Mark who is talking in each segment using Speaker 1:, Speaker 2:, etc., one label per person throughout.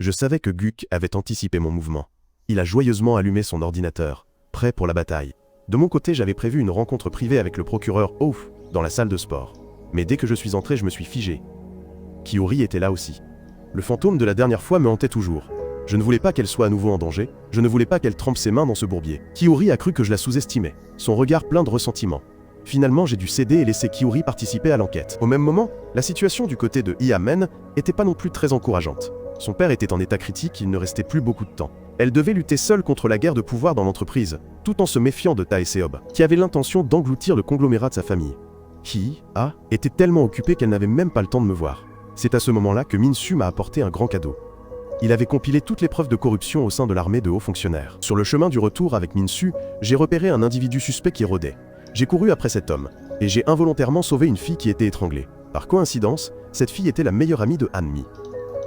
Speaker 1: Je savais que Guk avait anticipé mon mouvement. Il a joyeusement allumé son ordinateur, prêt pour la bataille. De mon côté, j'avais prévu une rencontre privée avec le procureur Ouf dans la salle de sport. Mais dès que je suis entré, je me suis figé. Kiori était là aussi. Le fantôme de la dernière fois me hantait toujours. Je ne voulais pas qu'elle soit à nouveau en danger, je ne voulais pas qu'elle trempe ses mains dans ce bourbier. Kiori a cru que je la sous-estimais, son regard plein de ressentiment. Finalement, j'ai dû céder et laisser Kiori participer à l'enquête. Au même moment, la situation du côté de Iamen était pas non plus très encourageante. Son père était en état critique, il ne restait plus beaucoup de temps. Elle devait lutter seule contre la guerre de pouvoir dans l'entreprise, tout en se méfiant de Taeseob, qui avait l'intention d'engloutir le conglomérat de sa famille. Hi-Ah était tellement occupée qu'elle n'avait même pas le temps de me voir. C'est à ce moment-là que Min-su m'a apporté un grand cadeau. Il avait compilé toutes les preuves de corruption au sein de l'armée de hauts fonctionnaires. Sur le chemin du retour avec Min-su, j'ai repéré un individu suspect qui rôdait. J'ai couru après cet homme, et j'ai involontairement sauvé une fille qui était étranglée. Par coïncidence, cette fille était la meilleure amie de Han-mi.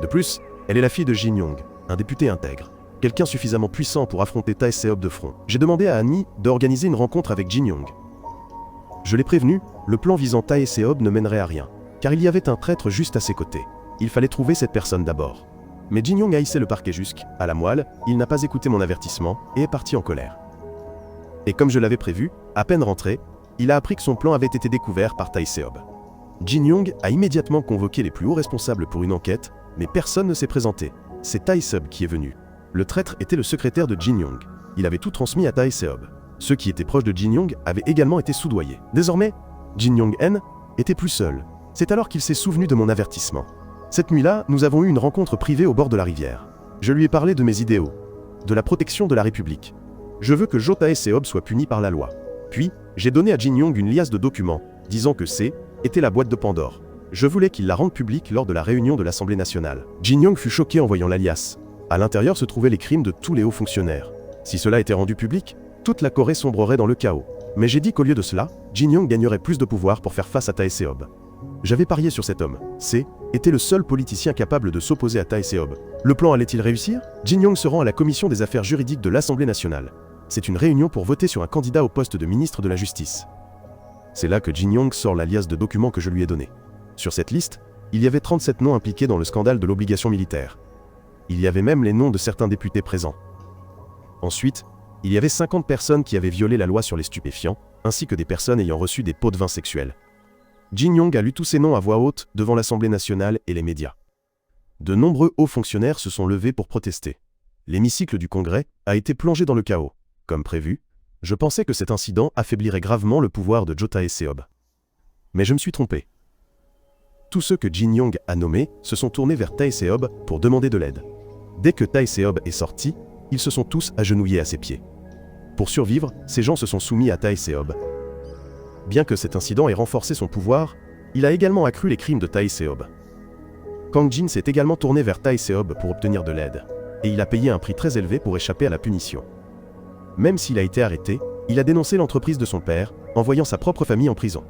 Speaker 1: De plus, elle est la fille de Jin Young, un député intègre. Quelqu'un suffisamment puissant pour affronter Taeseob de front. J'ai demandé à Han-mi d'organiser une rencontre avec Jin Young. Je l'ai prévenu, le plan visant Taeseob ne mènerait à rien, car il y avait un traître juste à ses côtés. Il fallait trouver cette personne d'abord. Mais Jin Young a hissé le parquet jusqu'à la moelle, il n'a pas écouté mon avertissement et est parti en colère. Et comme je l'avais prévu, à peine rentré, il a appris que son plan avait été découvert par Taeseob. Jin Young a immédiatement convoqué les plus hauts responsables pour une enquête, mais personne ne s'est présenté. C'est Taeseob qui est venu. Le traître était le secrétaire de Jin Young. Il avait tout transmis à Taeseob. Ceux qui étaient proches de Jin Young avaient également été soudoyés. Désormais, Jin Young-en était plus seul. C'est alors qu'il s'est souvenu de mon avertissement. Cette nuit-là, nous avons eu une rencontre privée au bord de la rivière. Je lui ai parlé de mes idéaux, de la protection de la République. Je veux que Jo Taeseob soit puni par la loi. Puis, j'ai donné à Jin Young une liasse de documents, disant que était la boîte de Pandore. Je voulais qu'il la rende publique lors de la réunion de l'Assemblée nationale. Jin Young fut choqué en voyant la liasse. À l'intérieur se trouvaient les crimes de tous les hauts fonctionnaires. Si cela était rendu public, toute la Corée sombrerait dans le chaos. Mais j'ai dit qu'au lieu de cela, Jin Young gagnerait plus de pouvoir pour faire face à Taeseob. J'avais parié sur cet homme. Était le seul politicien capable de s'opposer à Taeseob. Le plan allait-il réussir? Jin Young se rend à la commission des affaires juridiques de l'Assemblée nationale. C'est une réunion pour voter sur un candidat au poste de ministre de la Justice. C'est là que Jin Young sort la liasse de documents que je lui ai donnée. Sur cette liste, il y avait 37 noms impliqués dans le scandale de l'obligation militaire. Il y avait même les noms de certains députés présents. Ensuite, il y avait 50 personnes qui avaient violé la loi sur les stupéfiants, ainsi que des personnes ayant reçu des pots de vin sexuels. Jin Young a lu tous ces noms à voix haute devant l'Assemblée nationale et les médias. De nombreux hauts fonctionnaires se sont levés pour protester. L'hémicycle du Congrès a été plongé dans le chaos. Comme prévu, je pensais que cet incident affaiblirait gravement le pouvoir de Jo Taeseob. Mais je me suis trompé. Tous ceux que Jin Young a nommés se sont tournés vers Taeseob pour demander de l'aide. Dès que Taeseob est sorti, ils se sont tous agenouillés à ses pieds. Pour survivre, ces gens se sont soumis à Taeseob. Bien que cet incident ait renforcé son pouvoir, il a également accru les crimes de Taeseob. Kang Jin s'est également tourné vers Taeseob pour obtenir de l'aide, et il a payé un prix très élevé pour échapper à la punition. Même s'il a été arrêté, il a dénoncé l'entreprise de son père, envoyant sa propre famille en prison.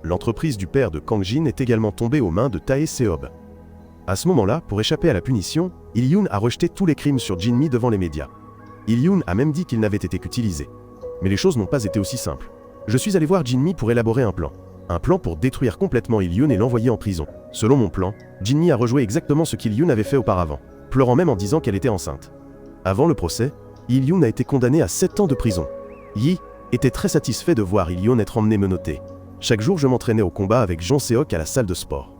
Speaker 1: L'entreprise du père de Kang Jin est également tombée aux mains de Taeseob. À ce moment-là, pour échapper à la punition, Il-yoon a rejeté tous les crimes sur Jin-mi devant les médias. Il-yoon a même dit qu'il n'avait été qu'utilisé. Mais les choses n'ont pas été aussi simples. Je suis allé voir Jin-mi pour élaborer un plan. Un plan pour détruire complètement Il-yoon et l'envoyer en prison. Selon mon plan, Jin-mi a rejoué exactement ce qu'Il-yoon avait fait auparavant, pleurant même en disant qu'elle était enceinte. Avant le procès, Il-yoon a été condamné à 7 ans de prison. Yi était très satisfait de voir Il-yoon être emmené menotté. Chaque jour, je m'entraînais au combat avec Jeon Seok à la salle de sport.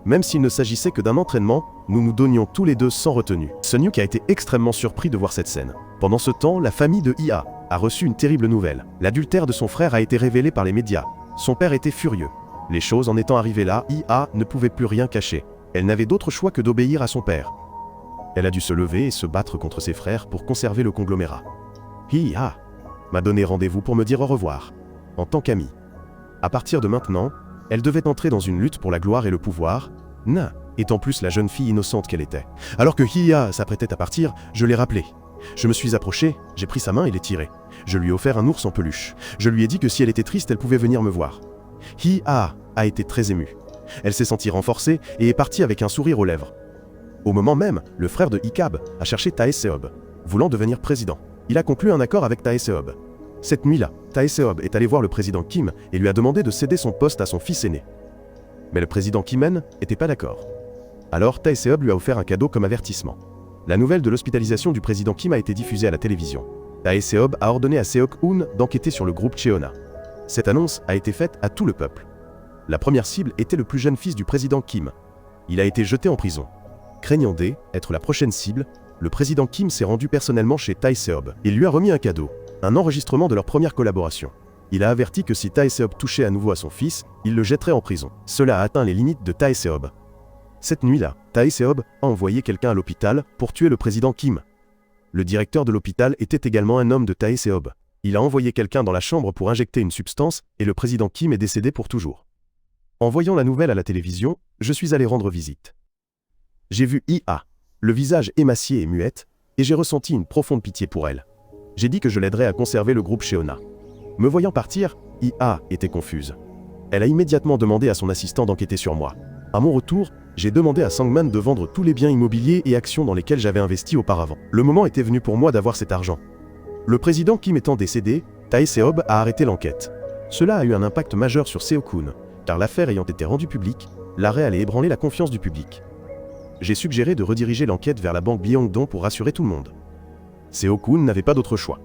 Speaker 1: Même s'il ne s'agissait que d'un entraînement, nous nous donnions tous les deux sans retenue. Sun-yuk a été extrêmement surpris de voir cette scène. Pendant ce temps, la famille de Ia a reçu une terrible nouvelle. L'adultère de son frère a été révélé par les médias. Son père était furieux. Les choses en étant arrivées là, Ia ne pouvait plus rien cacher. Elle n'avait d'autre choix que d'obéir à son père. Elle a dû se lever et se battre contre ses frères pour conserver le conglomérat. Ia m'a donné rendez-vous pour me dire au revoir, en tant qu'amie. À partir de maintenant, elle devait entrer dans une lutte pour la gloire et le pouvoir, étant plus la jeune fille innocente qu'elle était. Alors que Hiya s'apprêtait à partir, je l'ai rappelée. Je me suis approché, j'ai pris sa main et l'ai tirée. Je lui ai offert un ours en peluche. Je lui ai dit que si elle était triste, elle pouvait venir me voir. Hiya a été très émue. Elle s'est sentie renforcée et est partie avec un sourire aux lèvres. Au moment même, le frère de Ikab a cherché Taeseob, voulant devenir président. Il a conclu un accord avec Taeseob. Cette nuit-là, Taeseob est allé voir le président Kim et lui a demandé de céder son poste à son fils aîné. Mais le président Kimen n'était pas d'accord. Alors Taeseob lui a offert un cadeau comme avertissement. La nouvelle de l'hospitalisation du président Kim a été diffusée à la télévision. Tae Seob a ordonné à Seok-hoon d'enquêter sur le groupe Cheona. Cette annonce a été faite à tout le peuple. La première cible était le plus jeune fils du président Kim. Il a été jeté en prison. Craignant d'être la prochaine cible, le président Kim s'est rendu personnellement chez Tae Seob. Il lui a remis un cadeau, un enregistrement de leur première collaboration. Il a averti que si Tae Seob touchait à nouveau à son fils, il le jetterait en prison. Cela a atteint les limites de Tae Seob. Cette nuit-là, Tae Seob a envoyé quelqu'un à l'hôpital pour tuer le président Kim. Le directeur de l'hôpital était également un homme de Tae Seob. Il a envoyé quelqu'un dans la chambre pour injecter une substance et le président Kim est décédé pour toujours. En voyant la nouvelle à la télévision, je suis allé rendre visite. J'ai vu IA, le visage émacié et muette, et j'ai ressenti une profonde pitié pour elle. J'ai dit que je l'aiderais à conserver le groupe Cheona. Me voyant partir, IA était confuse. Elle a immédiatement demandé à son assistant d'enquêter sur moi. À mon retour, j'ai demandé à Sangman de vendre tous les biens immobiliers et actions dans lesquels j'avais investi auparavant. Le moment était venu pour moi d'avoir cet argent. Le président Kim étant décédé, Tae Seob a arrêté l'enquête. Cela a eu un impact majeur sur Seok-hoon, car l'affaire ayant été rendue publique, l'arrêt allait ébranler la confiance du public. J'ai suggéré de rediriger l'enquête vers la banque Byongdong pour rassurer tout le monde. Seok-hoon n'avait pas d'autre choix.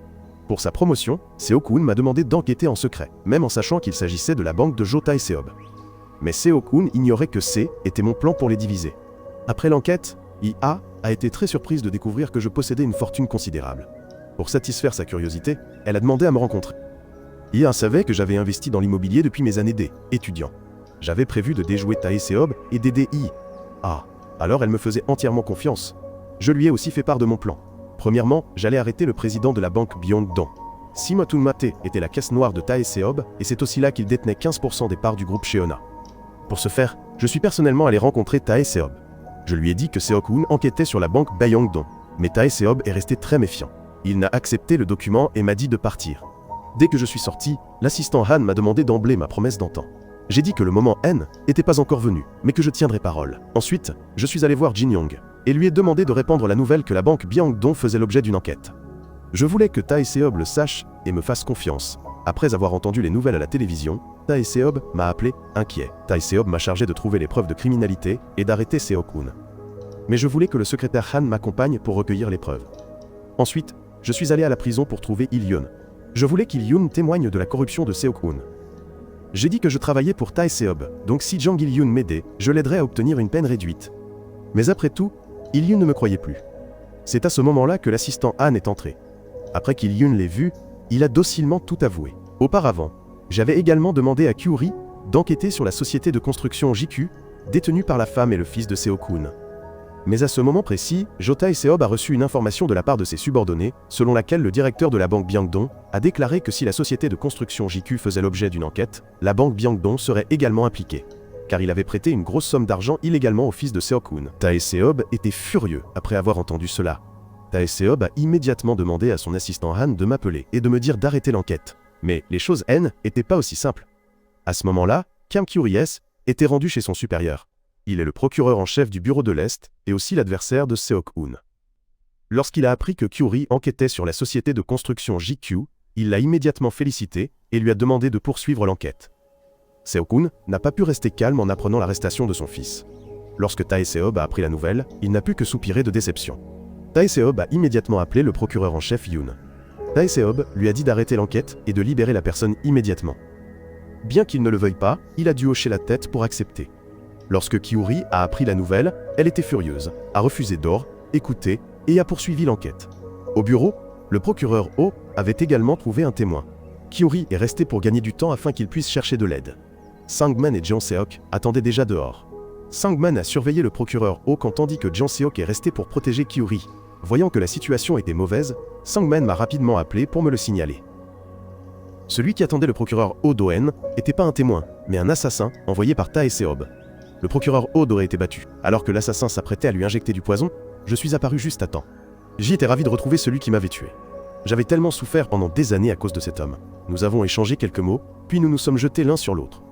Speaker 1: Pour sa promotion, Seok-hoon m'a demandé d'enquêter en secret, même en sachant qu'il s'agissait de la banque de Jo Tae Seob. Mais Seok-hoon ignorait que était mon plan pour les diviser. Après l'enquête, IA a été très surprise de découvrir que je possédais une fortune considérable. Pour satisfaire sa curiosité, elle a demandé à me rencontrer. IA savait que j'avais investi dans l'immobilier depuis mes années d'étudiant. J'avais prévu de déjouer Tae Seob et d'aider IA. Alors elle me faisait entièrement confiance. Je lui ai aussi fait part de mon plan. Premièrement, j'allais arrêter le président de la banque Byongdong. Simoton Mate était la caisse noire de Tae Seob et c'est aussi là qu'il détenait 15% des parts du groupe Cheona. Pour ce faire, je suis personnellement allé rencontrer Tae Seob. Je lui ai dit que Seok-hoon enquêtait sur la banque Byongdong, mais Tae Seob est resté très méfiant. Il n'a accepté le document et m'a dit de partir. Dès que je suis sorti, l'assistant Han m'a demandé d'emblée ma promesse d'antan. J'ai dit que le moment N n'était pas encore venu, mais que je tiendrais parole. Ensuite, je suis allé voir Jin Young et lui ai demandé de répandre la nouvelle que la banque Byongdong faisait l'objet d'une enquête. Je voulais que Tae Seob le sache et me fasse confiance. Après avoir entendu les nouvelles à la télévision, Tae Seob m'a appelé inquiet. Tae Seob m'a chargé de trouver les preuves de criminalité et d'arrêter Seok-hoon. Mais je voulais que le secrétaire Han m'accompagne pour recueillir les preuves. Ensuite, je suis allé à la prison pour trouver Il-yoon. Je voulais qu'Il-yoon témoigne de la corruption de Seok-hoon. J'ai dit que je travaillais pour Tae Seob, donc si Jang Il-yoon m'aidait, je l'aiderais à obtenir une peine réduite. Mais après tout, Il-yoon ne me croyait plus. C'est à ce moment-là que l'assistant Han est entré. Après qu'Il-yoon l'ait vu, il a docilement tout avoué. Auparavant, j'avais également demandé à Kyuri d'enquêter sur la société de construction JQ, détenue par la femme et le fils de Seok-hoon. Mais à ce moment précis, Jo Tae Seob a reçu une information de la part de ses subordonnés, selon laquelle le directeur de la banque Byongdong a déclaré que si la société de construction JQ faisait l'objet d'une enquête, la banque Byongdong serait également impliquée, car il avait prêté une grosse somme d'argent illégalement au fils de Seok-hoon. Tae Seob était furieux après avoir entendu cela. Tae Seob a immédiatement demandé à son assistant Han de m'appeler et de me dire d'arrêter l'enquête. Mais les choses n'étaient pas aussi simples. À ce moment-là, Kim Kyuri-s était rendu chez son supérieur. Il est le procureur en chef du bureau de l'Est et aussi l'adversaire de Seok-hoon. Lorsqu'il a appris que Kyuri enquêtait sur la société de construction JQ, il l'a immédiatement félicité et lui a demandé de poursuivre l'enquête. Seok-hoon n'a pas pu rester calme en apprenant l'arrestation de son fils. Lorsque Tae Seob a appris la nouvelle, il n'a pu que soupirer de déception. Tae Seob a immédiatement appelé le procureur en chef Yoon. Tae Seob lui a dit d'arrêter l'enquête et de libérer la personne immédiatement. Bien qu'il ne le veuille pas, il a dû hocher la tête pour accepter. Lorsque Kyuri a appris la nouvelle, elle était furieuse, a refusé écouter et a poursuivi l'enquête. Au bureau, le procureur Oh avait également trouvé un témoin. Kyuri est resté pour gagner du temps afin qu'il puisse chercher de l'aide. Sangman et Jeon Seok attendaient déjà dehors. Sangman a surveillé le procureur Oh tandis que Jeon Seok est resté pour protéger Kyuri. Voyant que la situation était mauvaise, Sangman m'a rapidement appelé pour me le signaler. Celui qui attendait le procureur Oh Do-en n'était pas un témoin, mais un assassin envoyé par Tae Seob. Le procureur Oud aurait été battu. Alors que l'assassin s'apprêtait à lui injecter du poison, je suis apparu juste à temps. J'étais ravi de retrouver celui qui m'avait tué. J'avais tellement souffert pendant des années à cause de cet homme. Nous avons échangé quelques mots, puis nous nous sommes jetés l'un sur l'autre.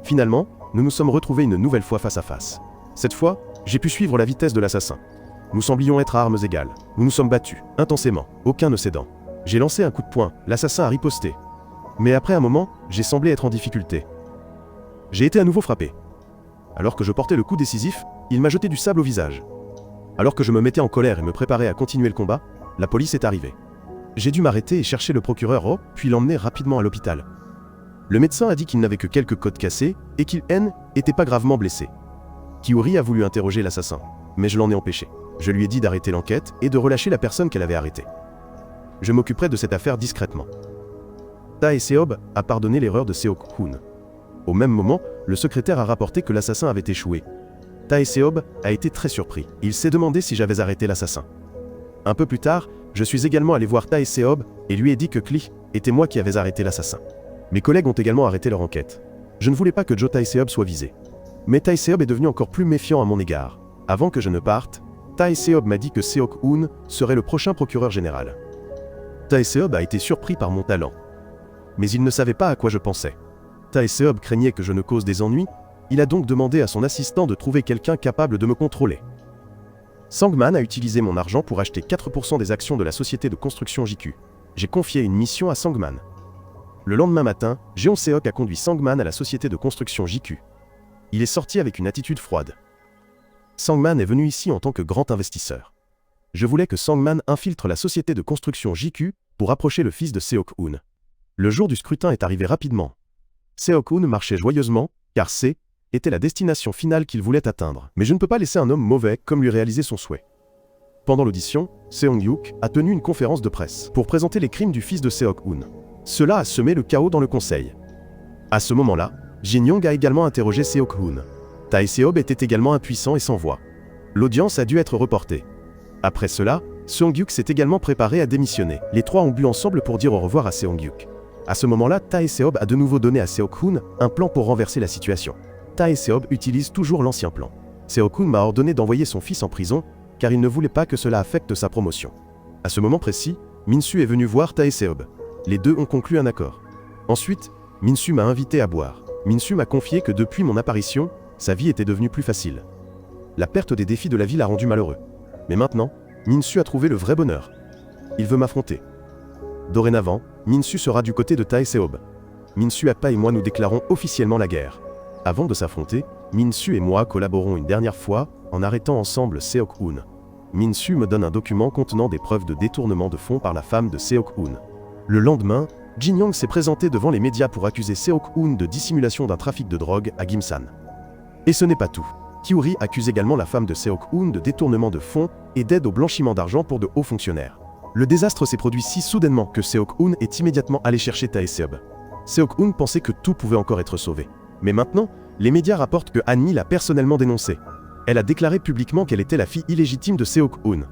Speaker 1: Finalement, nous nous sommes retrouvés une nouvelle fois face à face. Cette fois, j'ai pu suivre la vitesse de l'assassin. Nous semblions être à armes égales. Nous nous sommes battus, intensément, aucun ne cédant. J'ai lancé un coup de poing, l'assassin a riposté. Mais après un moment, j'ai semblé être en difficulté. J'ai été à nouveau frappé. Alors que je portais le coup décisif, il m'a jeté du sable au visage. Alors que je me mettais en colère et me préparais à continuer le combat, la police est arrivée. J'ai dû m'arrêter et chercher le procureur Oh, puis l'emmener rapidement à l'hôpital. Le médecin a dit qu'il n'avait que quelques côtes cassées et qu'il n'était pas gravement blessé. Kyuri a voulu interroger l'assassin, mais je l'en ai empêché. Je lui ai dit d'arrêter l'enquête et de relâcher la personne qu'elle avait arrêtée. Je m'occuperai de cette affaire discrètement. Tae Seob a pardonné l'erreur de Seok-hoon. Au même moment, le secrétaire a rapporté que l'assassin avait échoué. Tae Seob a été très surpris. Il s'est demandé si j'avais arrêté l'assassin. Un peu plus tard, je suis également allé voir Tae Seob et lui ai dit que Klee était moi qui avais arrêté l'assassin. Mes collègues ont également arrêté leur enquête. Je ne voulais pas que Jo Tae Seob soit visé. Mais Tae Seob est devenu encore plus méfiant à mon égard. Avant que je ne parte, Tae Seob m'a dit que Seok-hoon serait le prochain procureur général. Tae Seob a été surpris par mon talent. Mais il ne savait pas à quoi je pensais. Tae Seob craignait que je ne cause des ennuis, il a donc demandé à son assistant de trouver quelqu'un capable de me contrôler. Sangman a utilisé mon argent pour acheter 4% des actions de la société de construction JQ. J'ai confié une mission à Sangman. Le lendemain matin, Jeon Seok a conduit Sangman à la société de construction JQ. Il est sorti avec une attitude froide. Sangman est venu ici en tant que grand investisseur. Je voulais que Sangman infiltre la société de construction JQ pour approcher le fils de Seok-hoon. Le jour du scrutin est arrivé rapidement. Seok-hoon marchait joyeusement, car C était la destination finale qu'il voulait atteindre. Mais je ne peux pas laisser un homme mauvais comme lui réaliser son souhait. Pendant l'audition, Seong-yuk a tenu une conférence de presse pour présenter les crimes du fils de Seok-hoon. Cela a semé le chaos dans le conseil. À ce moment-là, Jin-yong a également interrogé Seok-hoon. Tae Seob était également impuissant et sans voix. L'audience a dû être reportée. Après cela, Seong-yuk s'est également préparé à démissionner. Les trois ont bu ensemble pour dire au revoir à Seong-yuk. À ce moment-là, Tae Seob a de nouveau donné à Seok-hoon un plan pour renverser la situation. Tae Seob utilise toujours l'ancien plan. Seok-hoon m'a ordonné d'envoyer son fils en prison, car il ne voulait pas que cela affecte sa promotion. À ce moment précis, Min-su est venu voir Tae Seob. Les deux ont conclu un accord. Ensuite, Min-su m'a invité à boire. Min-su m'a confié que depuis mon apparition, sa vie était devenue plus facile. La perte des défis de la vie l'a rendu malheureux. Mais maintenant, Min-su a trouvé le vrai bonheur. Il veut m'affronter. Dorénavant, Min-su sera du côté de Tae Seob. Min-su Appa et moi nous déclarons officiellement la guerre. Avant de s'affronter, Min-su et moi collaborons une dernière fois en arrêtant ensemble Seok-hoon. Min-su me donne un document contenant des preuves de détournement de fonds par la femme de Seok-hoon. Le lendemain, Jin-yong s'est présenté devant les médias pour accuser Seok-hoon de dissimulation d'un trafic de drogue à Gimsan. Et ce n'est pas tout. Kyuri accuse également la femme de Seok-hoon de détournement de fonds et d'aide au blanchiment d'argent pour de hauts fonctionnaires. Le désastre s'est produit si soudainement que Seok-hoon est immédiatement allé chercher Tae Seob. Seok-hoon pensait que tout pouvait encore être sauvé. Mais maintenant, les médias rapportent que Annie l'a personnellement dénoncé. Elle a déclaré publiquement qu'elle était la fille illégitime de Seok-hoon.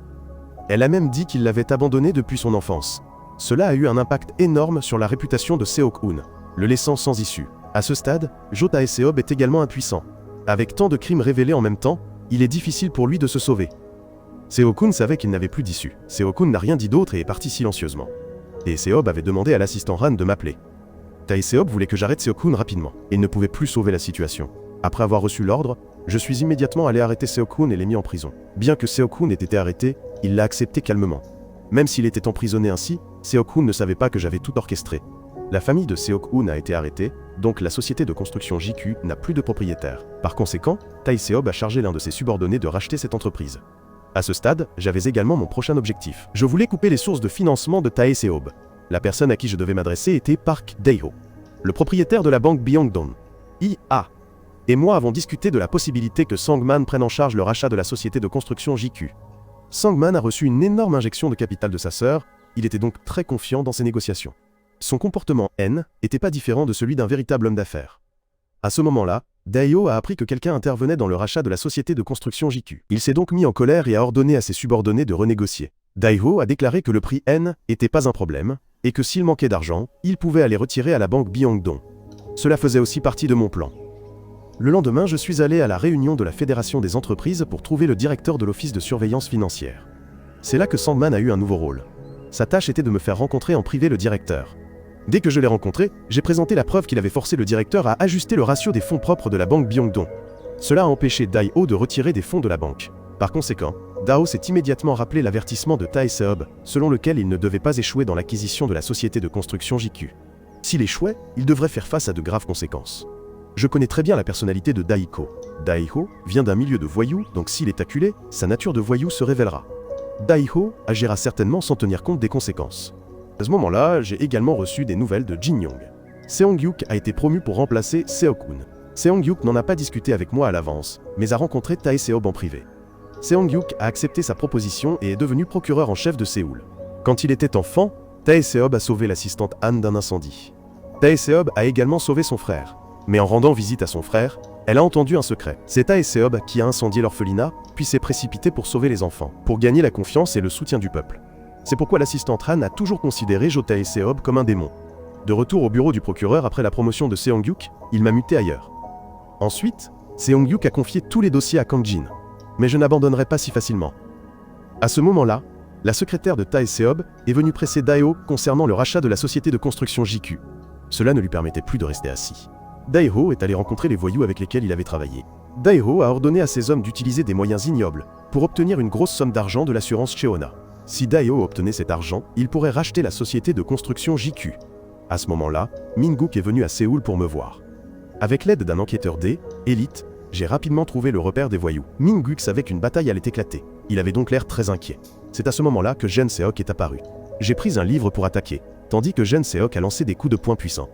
Speaker 1: Elle a même dit qu'il l'avait abandonnée depuis son enfance. Cela a eu un impact énorme sur la réputation de Seok-hoon, le laissant sans issue. À ce stade, Jo Tae Seob est également impuissant. Avec tant de crimes révélés en même temps, il est difficile pour lui de se sauver. Seok-hoon savait qu'il n'avait plus d'issue. Seok-hoon n'a rien dit d'autre et est parti silencieusement. Et Seob avait demandé à l'assistant Han de m'appeler. Tae Seob voulait que j'arrête Seok-hoon rapidement. Il ne pouvait plus sauver la situation. Après avoir reçu l'ordre, je suis immédiatement allé arrêter Seok-hoon et l'ai mis en prison. Bien que Seok-hoon ait été arrêté, il l'a accepté calmement. Même s'il était emprisonné ainsi, Seok-hoon ne savait pas que j'avais tout orchestré. La famille de Seok-hoon a été arrêtée, donc la société de construction JQ n'a plus de propriétaire. Par conséquent, Tae Seob a chargé l'un de ses subordonnés de racheter cette entreprise. À ce stade, j'avais également mon prochain objectif. Je voulais couper les sources de financement de Tae Seob. La personne à qui je devais m'adresser était Park Dae-ho, le propriétaire de la banque Byongdong. IA et moi avons discuté de la possibilité que Sangman prenne en charge le rachat de la société de construction JQ. Sangman a reçu une énorme injection de capital de sa sœur, il était donc très confiant dans ses négociations. Son comportement n'était pas différent de celui d'un véritable homme d'affaires. À ce moment-là, Dae-ho a appris que quelqu'un intervenait dans le rachat de la société de construction JQ. Il s'est donc mis en colère et a ordonné à ses subordonnés de renégocier. Dae-ho a déclaré que le prix n'était pas un problème, et que s'il manquait d'argent, il pouvait aller retirer à la banque Byongdong. Cela faisait aussi partie de mon plan. Le lendemain, je suis allé à la réunion de la Fédération des entreprises pour trouver le directeur de l'office de surveillance financière. C'est là que Sangman a eu un nouveau rôle. Sa tâche était de me faire rencontrer en privé le directeur. Dès que je l'ai rencontré, j'ai présenté la preuve qu'il avait forcé le directeur à ajuster le ratio des fonds propres de la banque Byongdong. Cela a empêché Dae-ho de retirer des fonds de la banque. Par conséquent, Dae-ho s'est immédiatement rappelé l'avertissement de Tae Seob, selon lequel il ne devait pas échouer dans l'acquisition de la société de construction JQ. S'il échouait, il devrait faire face à de graves conséquences. Je connais très bien la personnalité de Daiho. Daiho vient d'un milieu de voyous, donc s'il est acculé, sa nature de voyou se révélera. Daiho agira certainement sans tenir compte des conséquences. À ce moment-là, j'ai également reçu des nouvelles de Jin Young. Seong-hyuk a été promu pour remplacer Seo-kun. Seong-hyuk n'en a pas discuté avec moi à l'avance, mais a rencontré Tae-seob en privé. Seong-hyuk a accepté sa proposition et est devenu procureur en chef de Séoul. Quand il était enfant, Tae-seob a sauvé l'assistante Han d'un incendie. Tae-seob a également sauvé son frère. Mais en rendant visite à son frère, elle a entendu un secret. C'est Tae-seob qui a incendié l'orphelinat, puis s'est précipité pour sauver les enfants, pour gagner la confiance et le soutien du peuple. C'est pourquoi l'assistante Han a toujours considéré Jo Tae-seob comme un démon. De retour au bureau du procureur après la promotion de Seong-hyuk, il m'a muté ailleurs. Ensuite, Seong-hyuk a confié tous les dossiers à Kang-jin. Mais je n'abandonnerai pas si facilement. À ce moment-là, la secrétaire de Tae-seob est venue presser Daiho concernant le rachat de la société de construction JQ. Cela ne lui permettait plus de rester assis. Daiho est allé rencontrer les voyous avec lesquels il avait travaillé. Daiho a ordonné à ses hommes d'utiliser des moyens ignobles pour obtenir une grosse somme d'argent de l'assurance Cheona. Si Daiho obtenait cet argent, il pourrait racheter la société de construction JQ. À ce moment-là, Min-guk est venu à Séoul pour me voir. Avec l'aide d'un enquêteur élite, j'ai rapidement trouvé le repère des voyous. Min-guk savait qu'une bataille allait éclater. Il avait donc l'air très inquiet. C'est à ce moment-là que Jeon Seok est apparu. J'ai pris un livre pour attaquer, tandis que Jeon Seok a lancé des coups de poing puissants.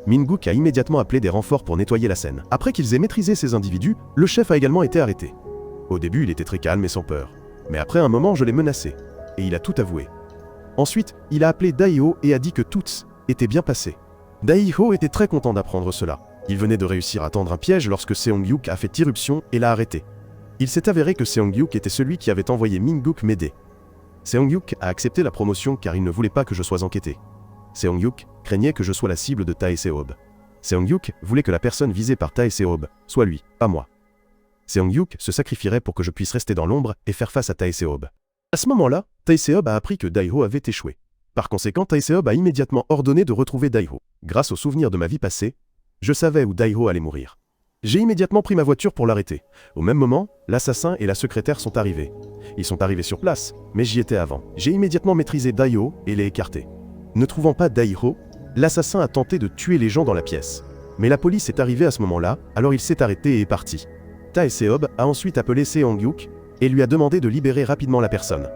Speaker 1: Min-guk a immédiatement appelé des renforts pour nettoyer la scène. Après qu'ils aient maîtrisé ces individus, le chef a également été arrêté. Au début, il était très calme et sans peur. Mais après un moment, je l'ai menacé. Et il a tout avoué. Ensuite, il a appelé Daiho et a dit que tout était bien passé. Daiho était très content d'apprendre cela. Il venait de réussir à tendre un piège lorsque Seong-hyuk a fait irruption et l'a arrêté. Il s'est avéré que Seong-hyuk était celui qui avait envoyé Min-guk m'aider. Seong-hyuk a accepté la promotion car il ne voulait pas que je sois enquêté. Seong-hyuk craignait que je sois la cible de Tae-seob. Seong-hyuk voulait que la personne visée par Tae-seob soit lui, pas moi. Seong-hyuk se sacrifierait pour que je puisse rester dans l'ombre et faire face à Tae-seob. À ce moment-là, Tae-seob a appris que Daiho avait échoué. Par conséquent, Tae-seob a immédiatement ordonné de retrouver Daiho. Grâce aux souvenirs de ma vie passée, je savais où Daiho allait mourir. J'ai immédiatement pris ma voiture pour l'arrêter. Au même moment, l'assassin et la secrétaire sont arrivés. Ils sont arrivés sur place, mais j'y étais avant. J'ai immédiatement maîtrisé Daiho et l'ai écarté. Ne trouvant pas Daiho, l'assassin a tenté de tuer les gens dans la pièce. Mais la police est arrivée à ce moment-là, alors il s'est arrêté et est parti. Tae-seob a ensuite appelé Seong-hyuk et lui a demandé de libérer rapidement la personne.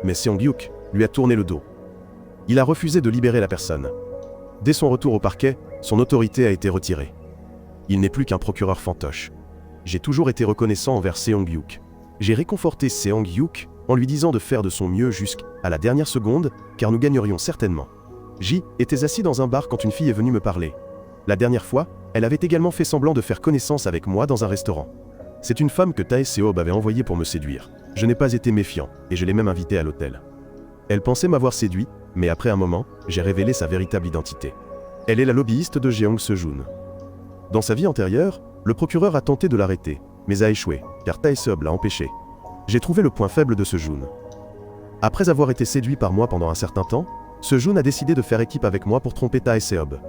Speaker 1: Mais Seong-hyuk lui a tourné le dos. Il a refusé de libérer la personne. Dès son retour au parquet, son autorité a été retirée. Il n'est plus qu'un procureur fantoche. J'ai toujours été reconnaissant envers Seong-hyuk. J'ai réconforté Seong-hyuk en lui disant de faire de son mieux jusqu'à la dernière seconde, car nous gagnerions certainement. J était assis dans un bar quand une fille est venue me parler. La dernière fois, elle avait également fait semblant de faire connaissance avec moi dans un restaurant. C'est une femme que Tae-seob avait envoyée pour me séduire. Je n'ai pas été méfiant, et je l'ai même invitée à l'hôtel. Elle pensait m'avoir séduit, mais après un moment, j'ai révélé sa véritable identité. Elle est la lobbyiste de Jeong Se-joon. Dans sa vie antérieure, le procureur a tenté de l'arrêter, mais a échoué, car Tae-seob l'a empêché. J'ai trouvé le point faible de Se-joon. Après avoir été séduit par moi pendant un certain temps, Se-joon a décidé de faire équipe avec moi pour tromper Tae-seob.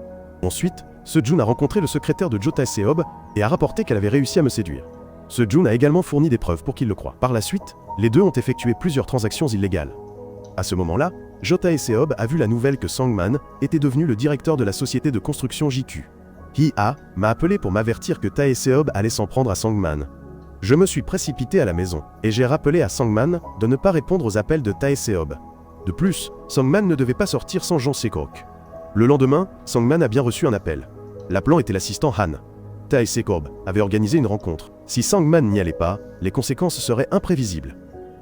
Speaker 1: Ensuite, Se-joon a rencontré le secrétaire de Jo Tae-seob et a rapporté qu'elle avait réussi à me séduire. Se-joon a également fourni des preuves pour qu'il le croie. Par la suite, les deux ont effectué plusieurs transactions illégales. À ce moment-là, Jo Tae-seob a vu la nouvelle que Sang-man était devenu le directeur de la société de construction JQ. Hi-a m'a appelé pour m'avertir que Tae-seob allait s'en prendre à Sang-man. Je me suis précipité à la maison, et j'ai rappelé à Sang-man de ne pas répondre aux appels de Tae-seob. De plus, Sang-man ne devait pas sortir sans Jeon Se-krok. Le lendemain, Sang-man a bien reçu un appel. L'appelant était l'assistant Han. Tae-seob avait organisé une rencontre. Si Sang-man n'y allait pas, les conséquences seraient imprévisibles.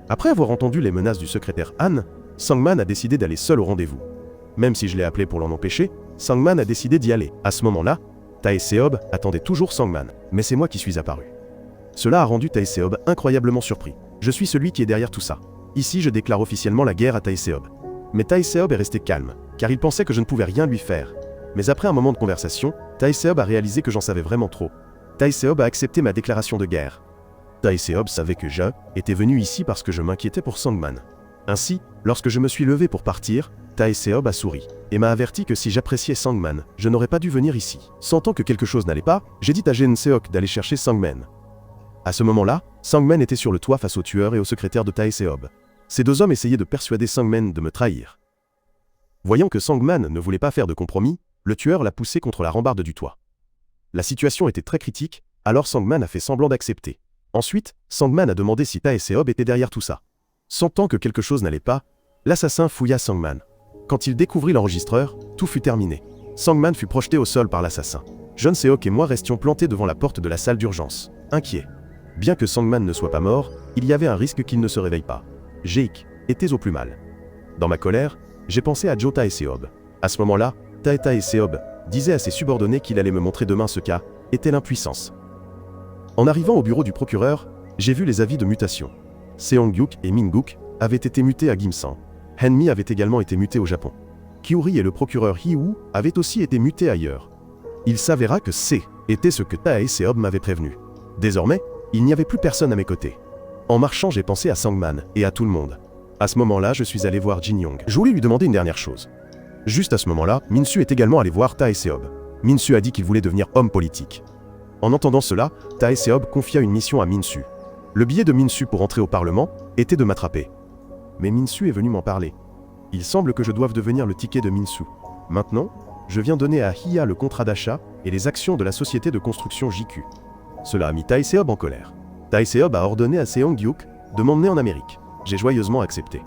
Speaker 1: Après avoir entendu les menaces du secrétaire Han, Sang-man a décidé d'aller seul au rendez-vous. Même si je l'ai appelé pour l'en empêcher, Sang-man a décidé d'y aller. À ce moment-là, Tae-seob attendait toujours Sang-man, mais c'est moi qui suis apparu. Cela a rendu Tae-seob incroyablement surpris. Je suis celui qui est derrière tout ça. Ici, je déclare officiellement la guerre à Tae-seob. Mais Tae-seob est resté calme, car il pensait que je ne pouvais rien lui faire. Mais après un moment de conversation, Tae-seob a réalisé que j'en savais vraiment trop. Tae-seob a accepté ma déclaration de guerre. Tae-seob savait que je étais venu ici parce que je m'inquiétais pour Sang-man. Ainsi, lorsque je me suis levé pour partir, Tae-seob a souri, et m'a averti que si j'appréciais Sang-man, je n'aurais pas dû venir ici. Sentant que quelque chose n'allait pas, j'ai dit à Jeon Seok d'aller chercher Sang-man. À ce moment-là, Sang-man était sur le toit face au tueur et au secrétaire de Tae-seob. Ces deux hommes essayaient de persuader Sang-man de me trahir. Voyant que Sang-man ne voulait pas faire de compromis, le tueur l'a poussé contre la rambarde du toit. La situation était très critique, alors Sangman a fait semblant d'accepter. Ensuite, Sangman a demandé si Tae-seob était derrière tout ça. Sentant que quelque chose n'allait pas, l'assassin fouilla Sangman. Quand il découvrit l'enregistreur, tout fut terminé. Sangman fut projeté au sol par l'assassin. Jeon Seok et moi restions plantés devant la porte de la salle d'urgence, inquiets. Bien que Sangman ne soit pas mort, il y avait un risque qu'il ne se réveille pas. Jaek était au plus mal. Dans ma colère, j'ai pensé à Jo Tae-seob. À ce moment-là, Tae-seob disait à ses subordonnés qu'il allait me montrer demain ce cas, était l'impuissance. En arrivant au bureau du procureur, j'ai vu les avis de mutation. Seong-yuk et Min-guk avaient été mutés à Gimsan. Henmi avait également été muté au Japon. Kyuri et le procureur Hee-woo avaient aussi été mutés ailleurs. Il s'avéra que C était ce que Tae-seob m'avait prévenu. Désormais, il n'y avait plus personne à mes côtés. En marchant, j'ai pensé à Sangman et à tout le monde. À ce moment-là, je suis allé voir Jin-young. Je voulais lui demander une dernière chose. Juste à ce moment-là, Min-su est également allé voir Tae-seob. Min-su a dit qu'il voulait devenir homme politique. En entendant cela, Tae-seob confia une mission à Min-su. Le billet de Min-su pour entrer au Parlement était de m'attraper. Mais Min-su est venu m'en parler. Il semble que je doive devenir le ticket de Min-su. Maintenant, je viens donner à Hiya le contrat d'achat et les actions de la société de construction JQ. Cela a mis Tae-seob en colère. Tae-seob a ordonné à Seong-yuk de m'emmener en Amérique. J'ai joyeusement accepté.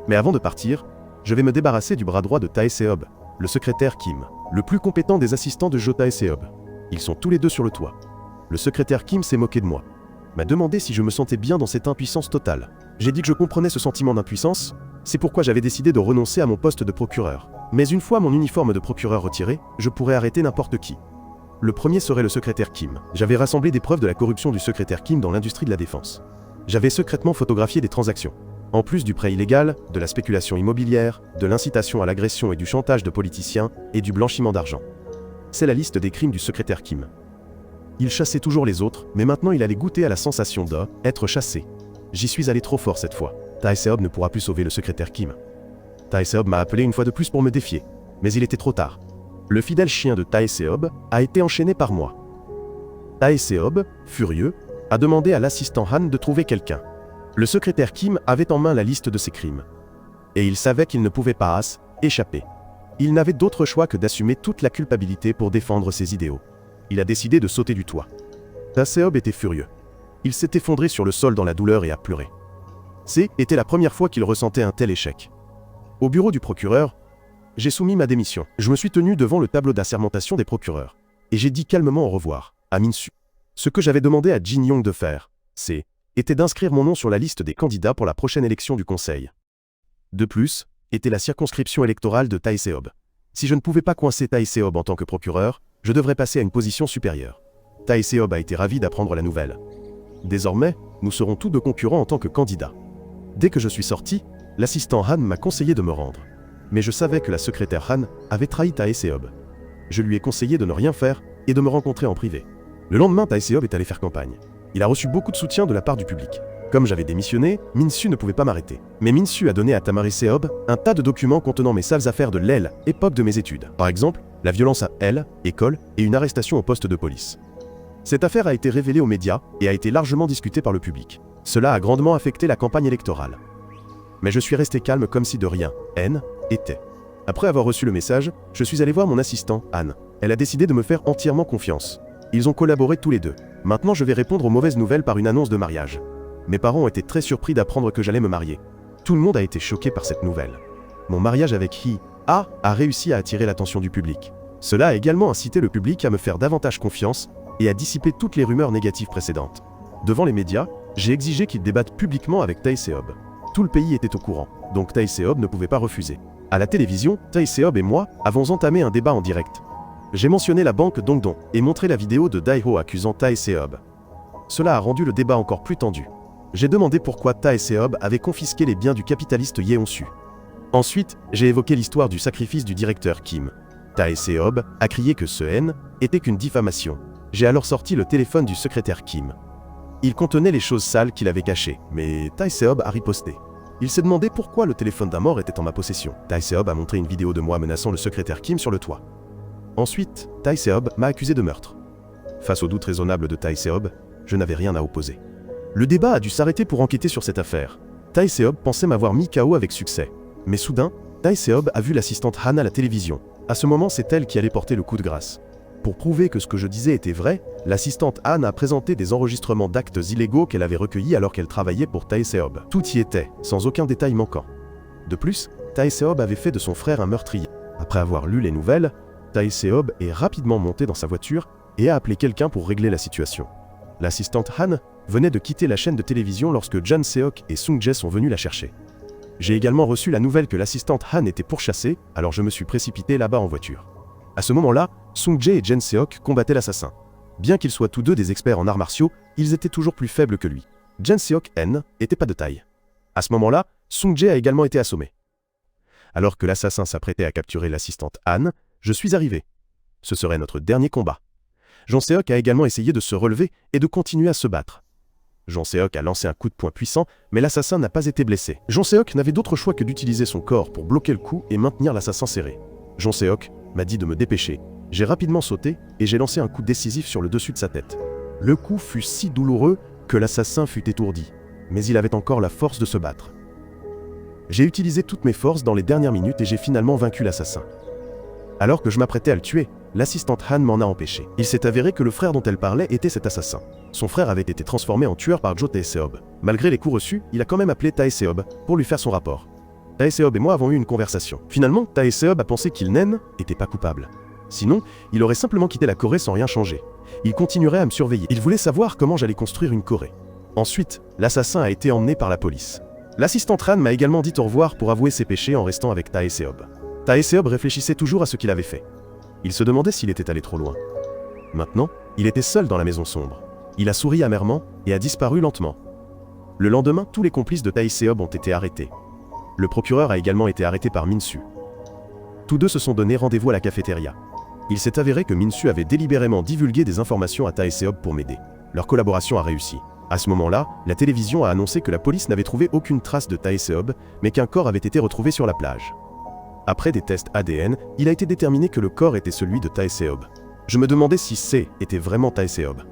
Speaker 1: Mais avant de partir, je vais me débarrasser du bras droit de Tae-seob, le secrétaire Kim, le plus compétent des assistants de Jo Tae-seob. Ils sont tous les deux sur le toit. Le secrétaire Kim s'est moqué de moi. M'a demandé si je me sentais bien dans cette impuissance totale. J'ai dit que je comprenais ce sentiment d'impuissance, c'est pourquoi j'avais décidé de renoncer à mon poste de procureur. Mais une fois mon uniforme de procureur retiré, je pourrais arrêter n'importe qui. Le premier serait le secrétaire Kim. J'avais rassemblé des preuves de la corruption du secrétaire Kim dans l'industrie de la défense. J'avais secrètement photographié des transactions. En plus du prêt illégal, de la spéculation immobilière, de l'incitation à l'agression et du chantage de politiciens, et du blanchiment d'argent. C'est la liste des crimes du secrétaire Kim. Il chassait toujours les autres, mais maintenant il allait goûter à la sensation d'être chassé. J'y suis allé trop fort cette fois. Tae-seob ne pourra plus sauver le secrétaire Kim. Tae-seob m'a appelé une fois de plus pour me défier, mais il était trop tard. Le fidèle chien de Tae-seob a été enchaîné par moi. Tae-seob, furieux, a demandé à l'assistant Han de trouver quelqu'un. Le secrétaire Kim avait en main la liste de ses crimes. Et il savait qu'il ne pouvait pas échapper. Il n'avait d'autre choix que d'assumer toute la culpabilité pour défendre ses idéaux. Il a décidé de sauter du toit. Tae-seob était furieux. Il s'est effondré sur le sol dans la douleur et a pleuré. C'était la première fois qu'il ressentait un tel échec. Au bureau du procureur, j'ai soumis ma démission. Je me suis tenu devant le tableau d'assermentation des procureurs. Et j'ai dit calmement au revoir à Min-su. Ce que j'avais demandé à Jin-young de faire, était d'inscrire mon nom sur la liste des candidats pour la prochaine élection du conseil. De plus, était la circonscription électorale de Tae-seob. Si je ne pouvais pas coincer Tae-seob en tant que procureur, je devrais passer à une position supérieure. Tae-seob a été ravi d'apprendre la nouvelle. Désormais, nous serons tous deux concurrents en tant que candidats. Dès que je suis sorti, l'assistant Han m'a conseillé de me rendre. Mais je savais que la secrétaire Han avait trahi Tae-seob. Je lui ai conseillé de ne rien faire et de me rencontrer en privé. Le lendemain, Tae-seob est allé faire campagne. Il a reçu beaucoup de soutien de la part du public. Comme j'avais démissionné, Min-su ne pouvait pas m'arrêter. Mais Min-su a donné à Tamaré-seob un tas de documents contenant mes sales affaires de l'époque de mes études. Par exemple, la violence à école et une arrestation au poste de police. Cette affaire a été révélée aux médias et a été largement discutée par le public. Cela a grandement affecté la campagne électorale. Mais je suis resté calme comme si de rien était. Après avoir reçu le message, je suis allé voir mon assistant, Anne. Elle a décidé de me faire entièrement confiance. Ils ont collaboré tous les deux. Maintenant je vais répondre aux mauvaises nouvelles par une annonce de mariage. Mes parents ont été très surpris d'apprendre que j'allais me marier. Tout le monde a été choqué par cette nouvelle. Mon mariage avec a réussi à attirer l'attention du public. Cela a également incité le public à me faire davantage confiance et à dissiper toutes les rumeurs négatives précédentes. Devant les médias, j'ai exigé qu'ils débattent publiquement avec Tae-seob. Tout le pays était au courant, donc Tae-seob ne pouvait pas refuser. À la télévision, Tae-seob et moi avons entamé un débat en direct. J'ai mentionné la banque Dongdong et montré la vidéo de Daeho accusant Tae-seob. Cela a rendu le débat encore plus tendu. J'ai demandé pourquoi Tae-seob avait confisqué les biens du capitaliste Yeon-su. Ensuite, j'ai évoqué l'histoire du sacrifice du directeur Kim. Tae-seob a crié que ce était qu'une diffamation. J'ai alors sorti le téléphone du secrétaire Kim. Il contenait les choses sales qu'il avait cachées, mais Tae-seob a riposté. Il s'est demandé pourquoi le téléphone d'un mort était en ma possession. Tae-seob a montré une vidéo de moi menaçant le secrétaire Kim sur le toit. Ensuite, Tae-seob m'a accusé de meurtre. Face aux doutes raisonnables de Tae-seob, je n'avais rien à opposer. Le débat a dû s'arrêter pour enquêter sur cette affaire. Tae-seob pensait m'avoir mis KO avec succès. Mais soudain, Tae-seob a vu l'assistante Han à la télévision. À ce moment, c'est elle qui allait porter le coup de grâce. Pour prouver que ce que je disais était vrai, l'assistante Anne a présenté des enregistrements d'actes illégaux qu'elle avait recueillis alors qu'elle travaillait pour Tae-seob. Tout y était, sans aucun détail manquant. De plus, Tae-seob avait fait de son frère un meurtrier. Après avoir lu les nouvelles, Tae-seob est rapidement monté dans sa voiture et a appelé quelqu'un pour régler la situation. L'assistante Han venait de quitter la chaîne de télévision lorsque Jan Seok et Sung Jae sont venus la chercher. J'ai également reçu la nouvelle que l'assistante Han était pourchassée, alors je me suis précipité là-bas en voiture. À ce moment-là, Sung Jae et Jan Seok combattaient l'assassin. Bien qu'ils soient tous deux des experts en arts martiaux, ils étaient toujours plus faibles que lui. Jan Seok N était pas de taille. À ce moment-là, Sung Jae a également été assommé. Alors que l'assassin s'apprêtait à capturer l'assistante Han, je suis arrivé. Ce serait notre dernier combat. Jan Seok a également essayé de se relever et de continuer à se battre. Jan Seok a lancé un coup de poing puissant, mais l'assassin n'a pas été blessé. Jan Seok n'avait d'autre choix que d'utiliser son corps pour bloquer le coup et maintenir l'assassin serré. Jan Seok m'a dit de me dépêcher. J'ai rapidement sauté et j'ai lancé un coup décisif sur le dessus de sa tête. Le coup fut si douloureux que l'assassin fut étourdi, mais il avait encore la force de se battre. J'ai utilisé toutes mes forces dans les dernières minutes et j'ai finalement vaincu l'assassin. Alors que je m'apprêtais à le tuer, l'assistante Han m'en a empêché. Il s'est avéré que le frère dont elle parlait était cet assassin. Son frère avait été transformé en tueur par Joe Tae-seob. Malgré les coups reçus, il a quand même appelé Tae-seob pour lui faire son rapport. Tae-seob et moi avons eu une conversation. Finalement, Tae-seob a pensé qu'il n'était pas coupable. Sinon, il aurait simplement quitté la Corée sans rien changer. Il continuerait à me surveiller. Il voulait savoir comment j'allais construire une Corée. Ensuite, l'assassin a été emmené par la police. L'assistante Han m'a également dit au revoir pour avouer ses péchés en restant avec Tae-seob. Tae-seob réfléchissait toujours à ce qu'il avait fait. Il se demandait s'il était allé trop loin. Maintenant, il était seul dans la maison sombre. Il a souri amèrement et a disparu lentement. Le lendemain, tous les complices de Tae-seob ont été arrêtés. Le procureur a également été arrêté par Min-soo. Tous deux se sont donné rendez-vous à la cafétéria. Il s'est avéré que Min-soo avait délibérément divulgué des informations à Tae-seob pour m'aider. Leur collaboration a réussi. À ce moment-là, la télévision a annoncé que la police n'avait trouvé aucune trace de Tae-seob, mais qu'un corps avait été retrouvé sur la plage. Après des tests ADN, il a été déterminé que le corps était celui de Tae-seob. Je me demandais si était vraiment Tae-seob.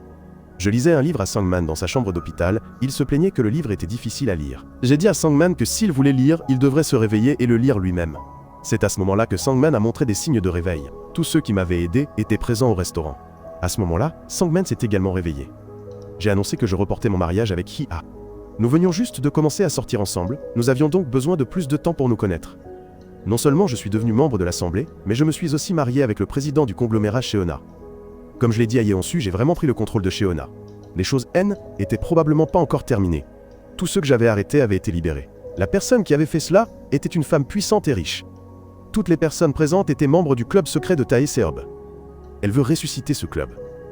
Speaker 1: Je lisais un livre à Sangman dans sa chambre d'hôpital, il se plaignait que le livre était difficile à lire. J'ai dit à Sangman que s'il voulait lire, il devrait se réveiller et le lire lui-même. C'est à ce moment-là que Sangman a montré des signes de réveil. Tous ceux qui m'avaient aidé étaient présents au restaurant. À ce moment-là, Sangman s'est également réveillé. J'ai annoncé que je reportais mon mariage avec Hee-ah. Nous venions juste de commencer à sortir ensemble, nous avions donc besoin de plus de temps pour nous connaître. Non seulement je suis devenu membre de l'Assemblée, mais je me suis aussi marié avec le président du conglomérat Cheona. Comme je l'ai dit à Yeonsu, j'ai vraiment pris le contrôle de Cheona. Les choses étaient probablement pas encore terminées. Tous ceux que j'avais arrêtés avaient été libérés. La personne qui avait fait cela était une femme puissante et riche. Toutes les personnes présentes étaient membres du club secret de Tae-seob. Elle veut ressusciter ce club.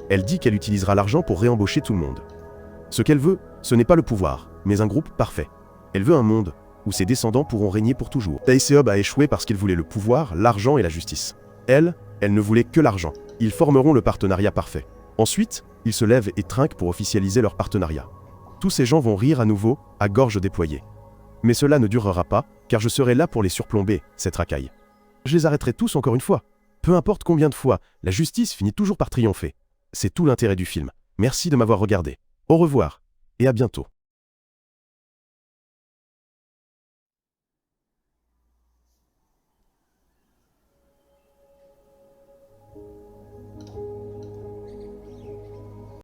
Speaker 1: Elle dit qu'elle utilisera l'argent pour réembaucher tout le monde. Ce qu'elle veut, ce n'est pas le pouvoir, mais un groupe parfait. Elle veut un monde où ses descendants pourront régner pour toujours. Tae-seob a échoué parce qu'il voulait le pouvoir, l'argent et la justice. Elle ne voulait que l'argent. Ils formeront le partenariat parfait. Ensuite, ils se lèvent et trinquent pour officialiser leur partenariat. Tous ces gens vont rire à nouveau, à gorge déployée. Mais cela ne durera pas, car je serai là pour les surplomber, cette racaille. Je les arrêterai tous encore une fois. Peu importe combien de fois, la justice finit toujours par triompher. C'est tout l'intérêt du film. Merci de m'avoir regardé. Au revoir, et à bientôt.